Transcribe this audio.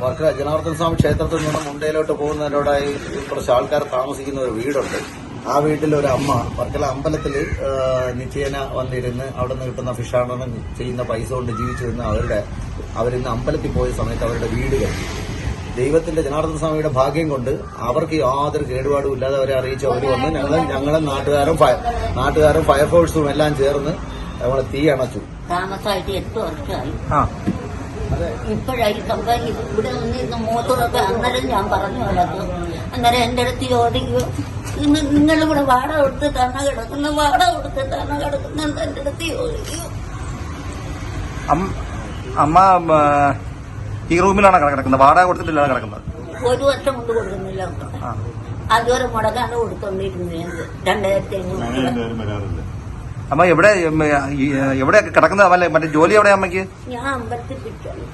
വർക്കല ജനാർദ്ദന സ്വാമി ക്ഷേത്രത്തിൽ നിന്ന് മുണ്ടയിലോട്ട് പോകുന്നതിനോടായി കുറച്ച് ആൾക്കാർ താമസിക്കുന്ന ഒരു വീടുണ്ട്. ആ വീട്ടിൽ ഒരു അമ്മ വർക്കല അമ്പലത്തിൽ നിത്യേന വന്നിരുന്ന് അവിടെ നിന്ന് കിട്ടുന്ന ഫിഷാടനം ചെയ്യുന്ന പൈസ കൊണ്ട് ജീവിച്ചു വരുന്ന അവരിന്ന് അമ്പലത്തിൽ പോയ സമയത്ത് അവരുടെ വീട് കഴിഞ്ഞു. ദൈവത്തിന്റെ ജനാർദ്ദന സ്വാമിയുടെ ഭാഗ്യം കൊണ്ട് അവർക്ക് യാതൊരു കേടുപാടും ഇല്ലാതെ അവരെ അറിയിച്ച് അവർ വന്ന് ഞങ്ങളും നാട്ടുകാരും ഫയർഫോഴ്സും എല്ലാം ചേർന്ന് നമ്മളെ തീ അണച്ചു. താമസമായിട്ട് 8 വർഷമായി. ഇപ്പോഴായി കമ്പനി ഇവിടെ വന്നിരുന്ന മൂത്തതൊക്കെ അന്നേരം ഞാൻ പറഞ്ഞു വളർന്നു. അന്നേരം എന്റെ അടുത്ത് ചോദിക്കും, നിങ്ങളിവിടെ വാടക കൊടുത്തിട്ടാണ് കിടക്കുന്നത്, വാടക കൊടുത്തിട്ടാണ് കിടക്കുന്നത് എന്റെ അടുത്ത് ചോദിക്കും. അമ്മ ഈ റൂമിലാണ് കിടക്കുന്നത്, വാടക കൊടുത്തിട്ടില്ലാണ് കിടക്കുന്നത്. 1 വർഷം കൊണ്ട് കൊടുക്കുന്നില്ല. അതുവരെ മുടങ്ങാണ്ട് കൊടുത്തോണ്ടിരുന്നത് 2500. അമ്മ എവിടെ കിടക്കുന്നത്? മറ്റേ ജോലി എവിടെ അമ്മയ്ക്ക്? ഞാൻ അമ്പലത്തിൽ പിടിക്കണം.